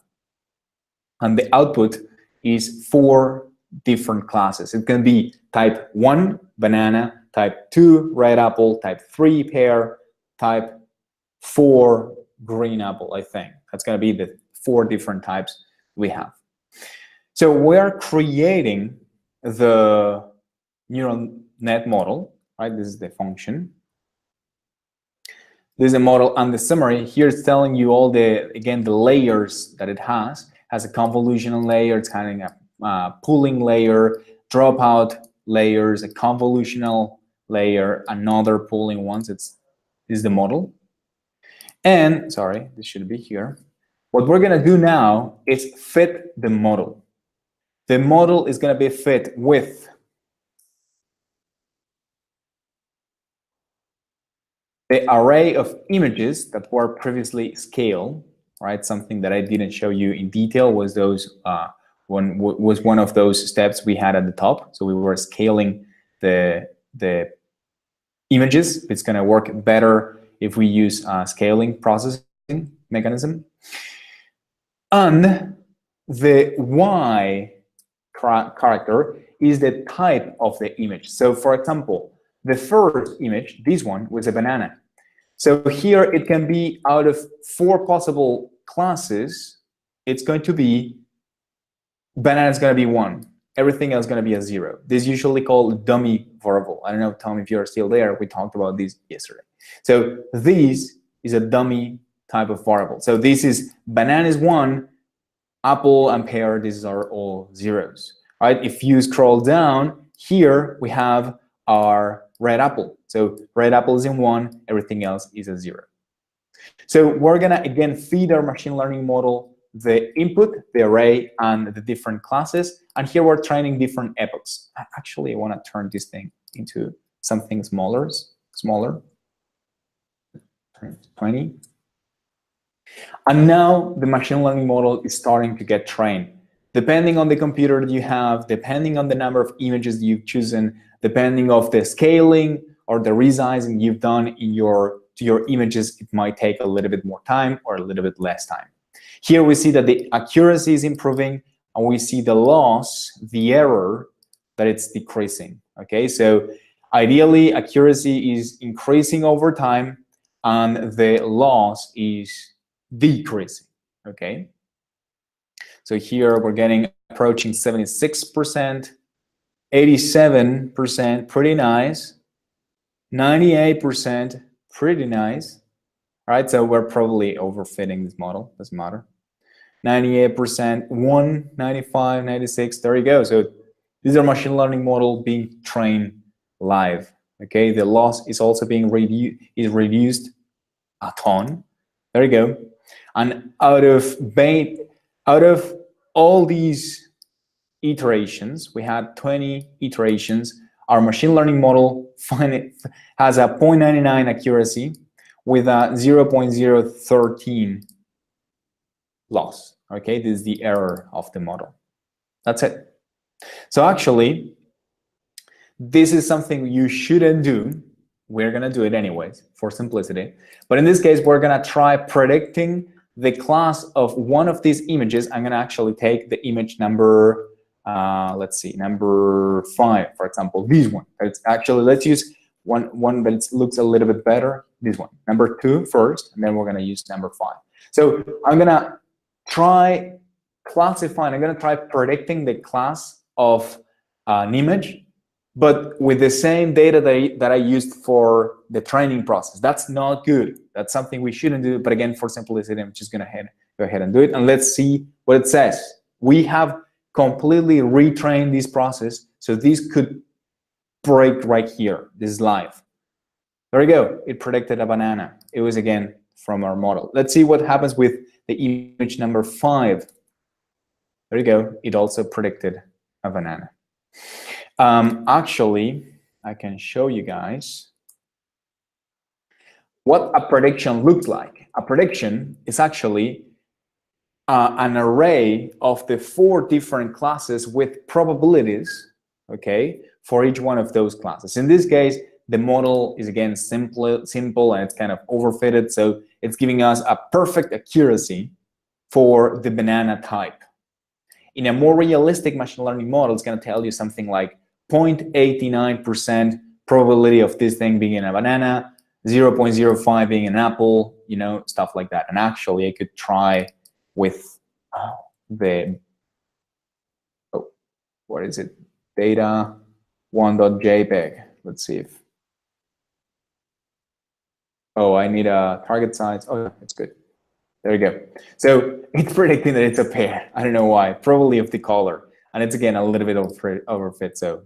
And the output is 4 different classes. It can be type 1, banana, type 2, red apple, type 3, pear, type 4, green apple, I think. That's going to be the 4 different types we have. So we're creating the neural net model, right? This is the function. This is the model, and the summary here is telling you all the layers that it has. Has a convolutional layer, it's having a pooling layer, dropout layers, a convolutional layer, another pooling ones. This is the model. And sorry, this should be here. What we're going to do now is fit the model. The model is going to be fit with the array of images that were previously scaled, right? Something that I didn't show you in detail was one of those steps we had at the top. So we were scaling the images. It's going to work better if we use scaling processing mechanism. And the Y character is the type of the image. So for example, the first image, this one, was a banana. So here it can be out of 4 possible classes, it's going to be banana is going to be 1. Everything else is going to be a 0. This is usually called dummy variable. I don't know, Tom, if you're still there. We talked about this yesterday. So this is a dummy type of variable. So this is banana is 1, apple and pear, these are all 0s. Right? If you scroll down, here we have are red apple. So red apple is in 1, everything else is a 0. So we're gonna again feed our machine learning model the input, the array, and the different classes. And here we're training different epochs. Actually, I want to turn this thing into something smaller. 20. And now the machine learning model is starting to get trained. Depending on the computer that you have, depending on the number of images you've chosen, depending of the scaling or the resizing you've done in to your images, it might take a little bit more time or a little bit less time. Here we see that the accuracy is improving, and we see the loss, the error, that it's decreasing. Okay, so ideally accuracy is increasing over time, and the loss is decreasing. Okay, so here we're getting approaching 76%, 87%, pretty nice, 98%, pretty nice. All right, so we're probably overfitting this model, doesn't matter. 98%, 1, 95, 96, there you go. So these are machine learning model being trained live. Okay, the loss is also being reduced a ton. There you go. And out of all these iterations, we had 20 iterations. Our machine learning model has a 0.99 accuracy with a 0.013 loss. Okay, this is the error of the model. That's it. So actually, this is something you shouldn't do. We're going to do it anyways for simplicity. But in this case, we're going to try predicting the class of one of these images. I'm going to actually take the image number, let's see, number 5, for example, this one. It's actually, let's use one that looks a little bit better, this one. Number 2 first, and then we're going to use number 5. So I'm going to try classifying, I'm going to try predicting the class of an image, but with the same data that I used for the training process. That's not good. That's something we shouldn't do. But again, for simplicity, I'm just going to go ahead and do it. And let's see what it says. We have completely retrained this process. So this could break right here. This is live. There we go. It predicted a banana. It was, again, from our model. Let's see what happens with the image number 5. There you go. It also predicted a banana. Actually, I can show you guys what a prediction looks like. A prediction is actually an array of the 4 different classes with probabilities, okay, for each one of those classes. In this case, the model is, again, simple, and it's kind of overfitted, so it's giving us a perfect accuracy for the banana type. In a more realistic machine learning model, it's going to tell you something like 0.89% probability of this thing being a banana, 0.05 being an apple, you know, stuff like that. And actually, I could try with what is it? Data 1.jpg. Let's see if. Oh, I need a target size. Oh, it's good. There you go. So it's predicting that it's a pair. I don't know why. Probably of the color. And it's, again, a little bit overfit, so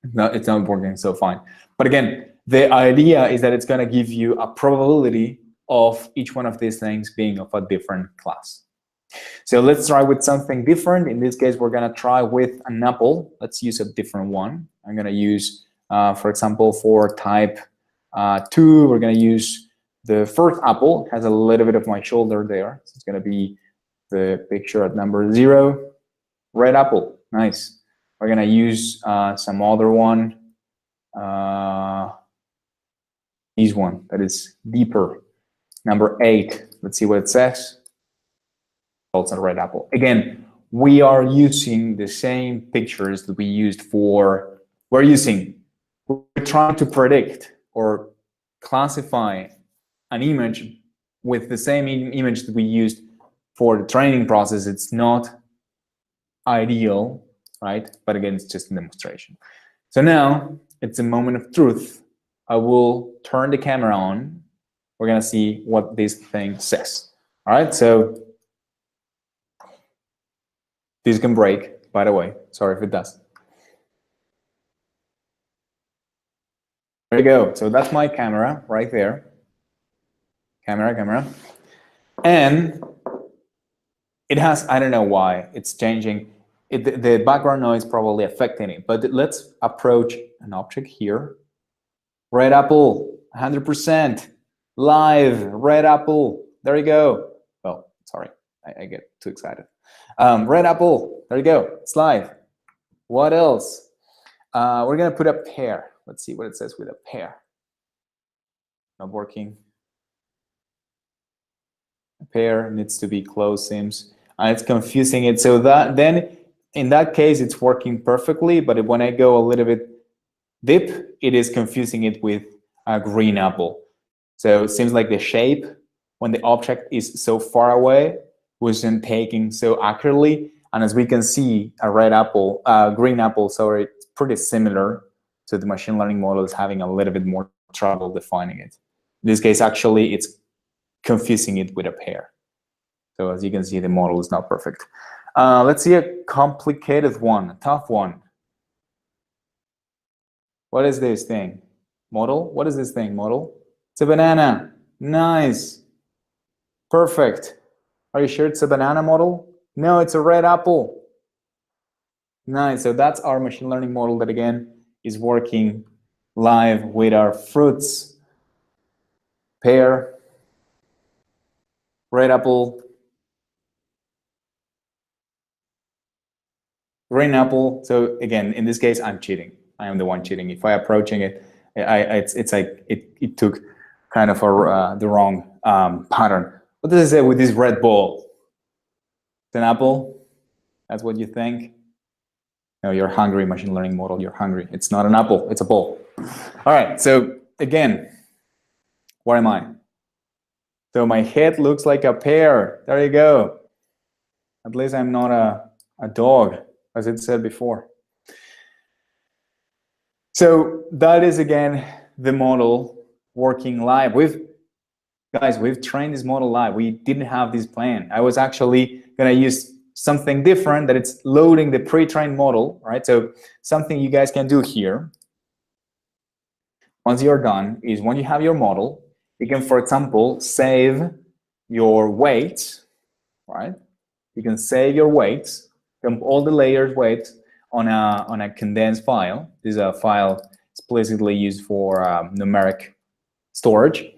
it's not working so fine. But again, the idea is that it's going to give you a probability of each one of these things being of a different class. So let's try with something different. In this case, we're going to try with an apple. Let's use a different one. I'm going to use, for example, for type 2, we're going to use the first apple. It has a little bit of my shoulder there. So it's going to be the picture at number 0. Red apple. Nice. We're going to use some other one. This one that is deeper. Number 8. Let's see what it says. Also red apple. Again, we are using the same pictures that we used for, we're trying to predict or classify an image with the same image that we used for the training process. It's not ideal, right? But again, it's just a demonstration. So now it's a moment of truth. I will turn the camera on. We're going to see what this thing says. All right, so this can break, by the way. Sorry if it does. There you go. So that's my camera right there. Camera. And it has, I don't know why, it's changing. The background noise probably affecting it. But let's approach an object here. Red apple, 100%. Live, red apple. There you go. Oh, sorry, I get too excited. Red apple, there you go. It's live. What else? We're going to put a pair. Let's see what it says with a pair. Not working. A pair needs to be closed, seems. And it's confusing it. So that then, in that case, it's working perfectly. But when I go a little bit deep, it is confusing it with a green apple. So it seems like the shape, when the object is so far away, wasn't taken so accurately. And as we can see, a red apple, green apple, sorry, it's pretty similar. So the machine learning model is having a little bit more trouble defining it. In this case, actually, it's confusing it with a pair. So as you can see, the model is not perfect. Let's see a complicated one, a tough one. What is this thing? Model? What is this thing, model? It's a banana. Nice. Perfect. Are you sure it's a banana model? No, it's a red apple. Nice. So that's our machine learning model that, again, is working live with our fruits. Pear, red apple, green apple. So again, in this case, I'm cheating. I am the one cheating. If I'm approaching it, it's like it took kind of the wrong pattern. What does it say with this red ball? It's an apple. That's what you think? No, you're hungry, machine learning model. You're hungry. It's not an apple. It's a ball. All right. So again, where am I? So my head looks like a pear. There you go. At least I'm not a dog, as it said before. So that is, again, the model working live. Guys, we've trained this model live. We didn't have this plan. I was actually going to use something different, that it's loading the pre-trained model, right? So something you guys can do here, once you're done, is when you have your model, you can, for example, save your weights, right? You can save your weights, all the layers weights on a condensed file. This is a file explicitly used for numeric storage.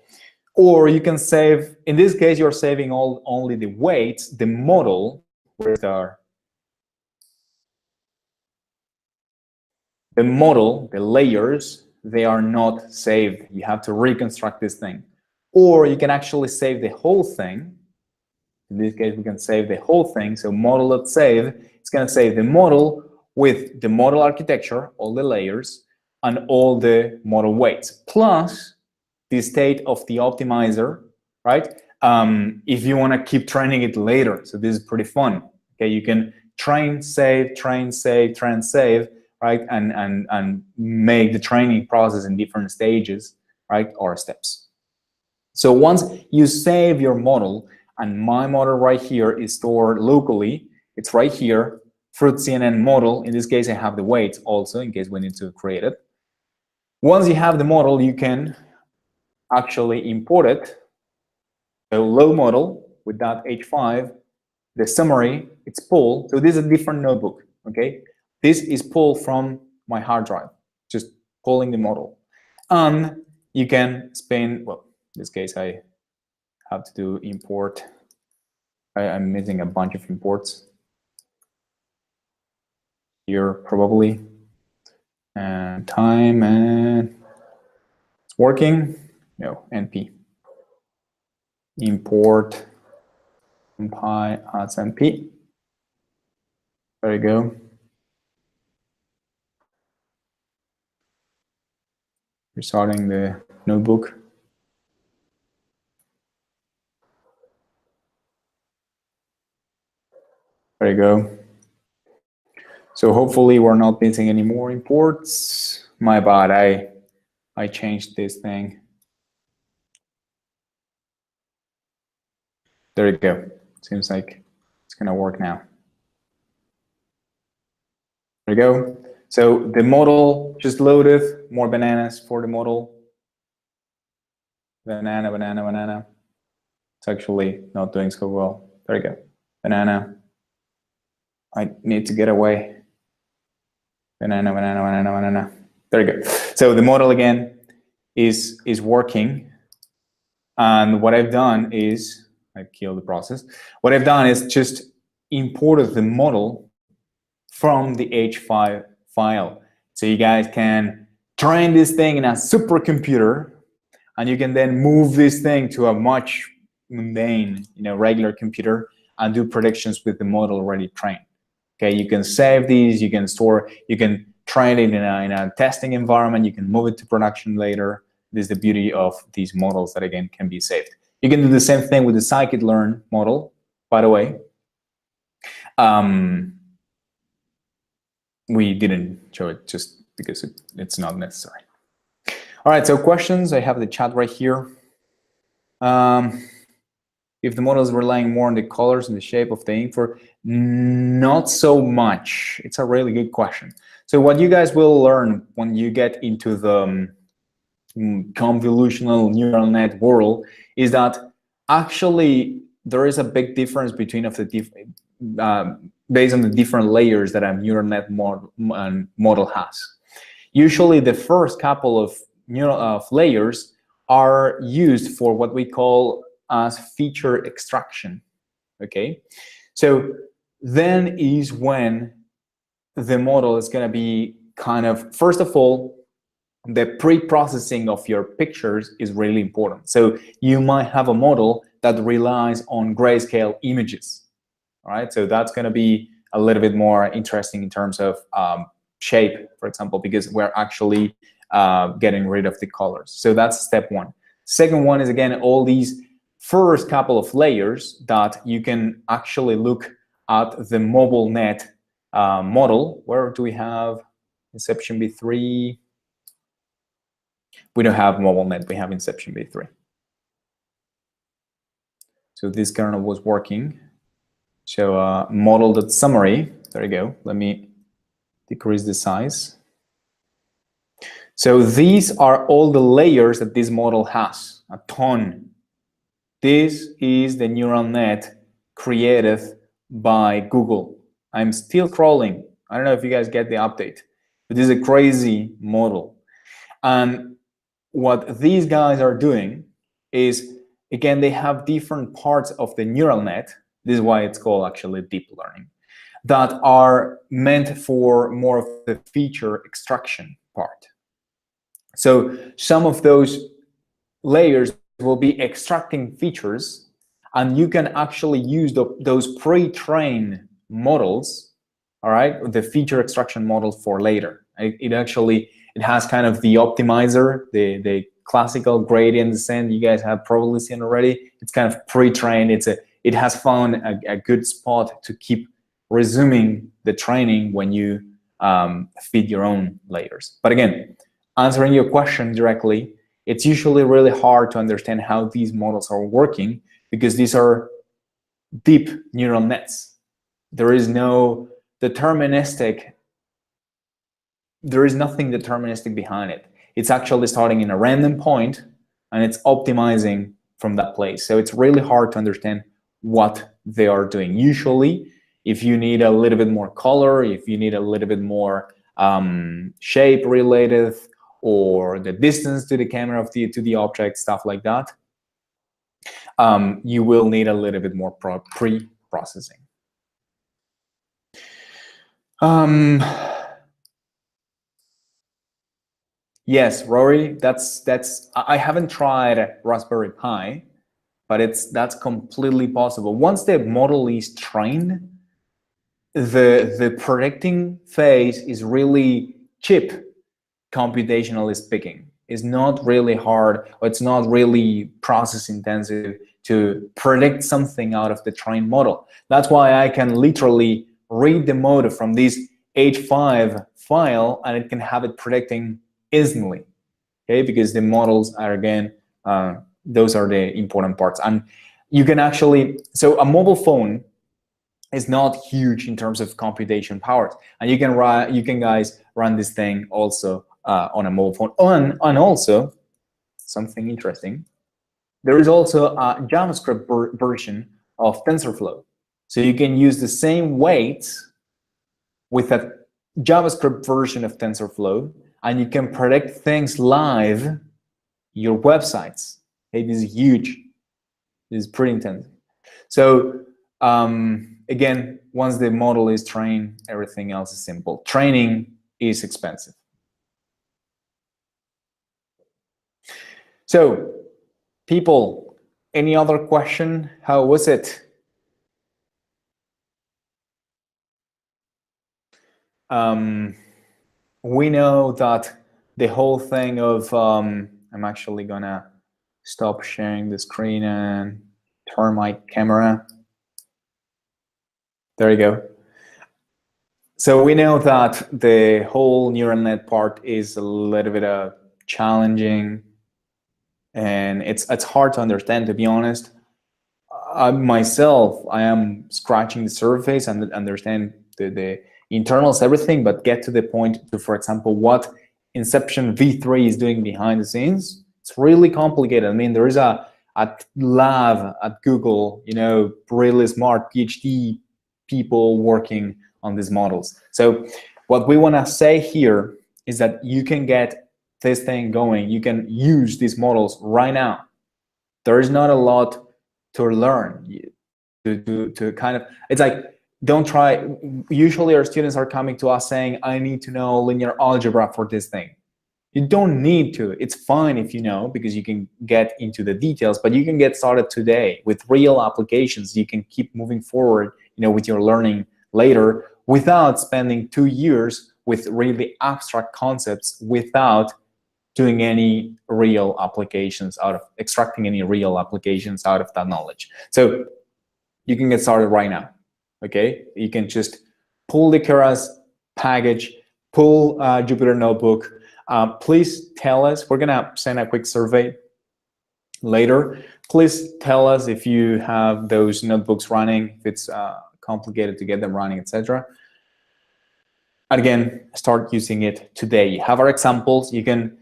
Or you can save, in this case, you're saving only the weights, the model, where are the model, the layers, they are not saved. You have to reconstruct this thing. Or you can actually save the whole thing. In this case, we can save the whole thing. So model.save, it's going to save the model with the model architecture, all the layers, and all the model weights, plus the state of the optimizer, right? If you want to keep training it later. So this is pretty fun. Okay, you can train, save, right? And make the training process in different stages, right? Or steps. So once you save your model, and my model right here is stored locally, it's right here, fruit CNN model. In this case, I have the weights also, in case we need to create it. Once you have the model, you can actually import it. The low model with that H5, the summary, it's pulled. So this is a different notebook, okay? This is pulled from my hard drive, just pulling the model. And you can spin, well, in this case, I have to do import. I'm missing a bunch of imports here, probably. And time, and it's working. No, NP. Import pi as NP. There you go. Restarting the notebook. There you go. So hopefully we're not missing any more imports. My bad, I changed this thing. There you go. Seems like it's gonna work now. There you go. So the model just loaded, more bananas for the model. Banana, banana, banana. It's actually not doing so well. There you go. Banana. I need to get away. Banana, banana, banana, banana. There you go. So the model again is working. And what I've done is, I killed the process. What I've done is just imported the model from the H5 file. So you guys can train this thing in a supercomputer, and you can then move this thing to a much mundane, regular computer and do predictions with the model already trained. Okay, you can save these, you can store, you can train it in a testing environment, you can move it to production later. This is the beauty of these models that, again, can be saved. You can do the same thing with the Scikit Learn model, by the way. We didn't show it just because it's not necessary. All right, so questions. I have the chat right here. If the model is relying more on the colors and the shape of the info, not so much. It's a really good question. So what you guys will learn when you get into the convolutional neural net world is that actually there is a big difference between based on the different layers that a neural net model has. Usually the first couple of layers are used for what we call as feature extraction. Okay, so then is when the model is going to be kind of, first of all, the pre-processing of your pictures is really important. So you might have a model that relies on grayscale images. All right, so that's going to be a little bit more interesting in terms of shape, for example, because we're actually getting rid of the colors. So that's step one. Second one is, again, all these first couple of layers that you can actually look at the mobile net model. Where do we have Inception v3? We don't have mobile net, we have Inception v3. So this kernel was working. So model.summary, there you go. Let me decrease the size. So these are all the layers that this model has, a ton. This is the neural net created by Google. I'm still crawling. I don't know if you guys get the update, but this is a crazy model. And what these guys are doing is, again, they have different parts of the neural net. This is why it's called actually deep learning, that are meant for more of the feature extraction part. So some of those layers will be extracting features, and you can actually use those pre-trained models, all right, the feature extraction models for later. It has kind of the optimizer, the classical gradient descent you guys have probably seen already. It's kind of pre-trained. It has found a good spot to keep resuming the training when you feed your own layers. But again, answering your question directly, it's usually really hard to understand how these models are working because these are deep neural nets. There is no deterministic, there is nothing deterministic behind it. It's actually starting in a random point and it's optimizing from that place. So it's really hard to understand what they are doing. Usually, if you need a little bit more color, if you need a little bit more shape related, or the distance to the camera to the object, stuff like that, you will need a little bit more pre-processing. Yes, Rory, that's I haven't tried Raspberry Pi, but that's completely possible. Once the model is trained, the predicting phase is really cheap, computationally speaking. It's not really hard, or it's not really process intensive to predict something out of the trained model. That's why I can literally read the model from this H5 file and it can have it predicting instantly, okay? Because the models are, again, those are the important parts. And you can actually, so a mobile phone is not huge in terms of computation powers, and you can guys run this thing also on a mobile phone. And also something interesting, there is also a JavaScript version of TensorFlow, so you can use the same weights with a JavaScript version of TensorFlow, and you can predict things live your websites. Hey, this is huge. This is pretty intense. So again, once the model is trained, everything else is simple. Training is expensive. So people, any other question? How was it? We know that the whole thing of, I'm actually gonna stop sharing the screen and turn my camera. There you go. So we know that the whole neural net part is a little bit challenging, and it's hard to understand, to be honest. Myself, I am scratching the surface and understand the internals, everything, but get to the point to, for example, what Inception v3 is doing behind the scenes. It's really complicated. I mean, there is a lab at Google, you know, really smart PhD people working on these models. So what we want to say here is that you can get this thing going. You can use these models right now. There is not a lot to learn, to kind of, it's like, don't try. Usually our students are coming to us saying, I need to know linear algebra for this thing. You don't need to. It's fine if you know, because you can get into the details, but you can get started today with real applications. You can keep moving forward, you know, with your learning later without spending 2 years with really abstract concepts, without doing any real applications out of, extracting any real applications out of that knowledge. So you can get started right now, okay? You can just pull the Keras package, pull Jupyter Notebook. Please tell us, we're gonna send a quick survey later. Please tell us if you have those notebooks running, if it's complicated to get them running, etc. And again, start using it today. You have our examples. You can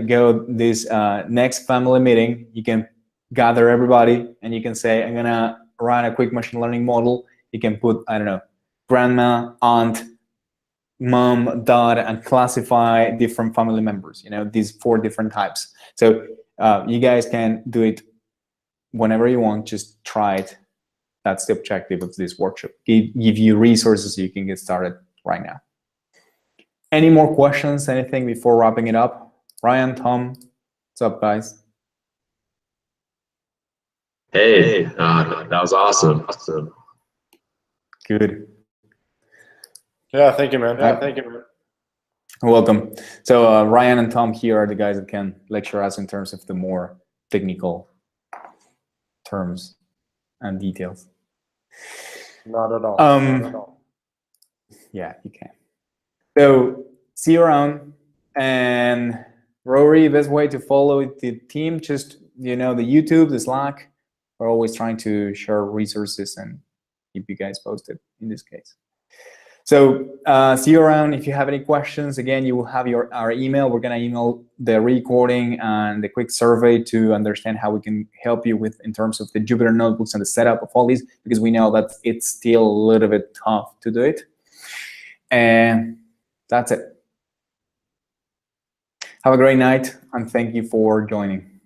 go this next family meeting. You can gather everybody and you can say, I'm gonna run a quick machine learning model. You can put, I don't know, grandma, aunt, mom, dad, and classify different family members, you know, these 4 different types. So you guys can do it whenever you want, just try it. That's the objective of this workshop. Give you resources so you can get started right now. Any more questions, anything before wrapping it up? Ryan, Tom, what's up, guys? Hey, that was awesome. Good. Yeah, thank you, man. Thank you, man. Welcome. So Ryan and Tom here are the guys that can lecture us in terms of the more technical terms and details. Not at all. Not at all. Yeah, you can. So see you around. And Rory, best way to follow the team, just, you know, the YouTube, the Slack. We're always trying to share resources and keep you guys posted in this case. So see you around. If you have any questions, again, you will have our email. We're going to email the recording and the quick survey to understand how we can help you with in terms of the Jupyter notebooks and the setup of all these, because we know that it's still a little bit tough to do it. And that's it. Have a great night, and thank you for joining.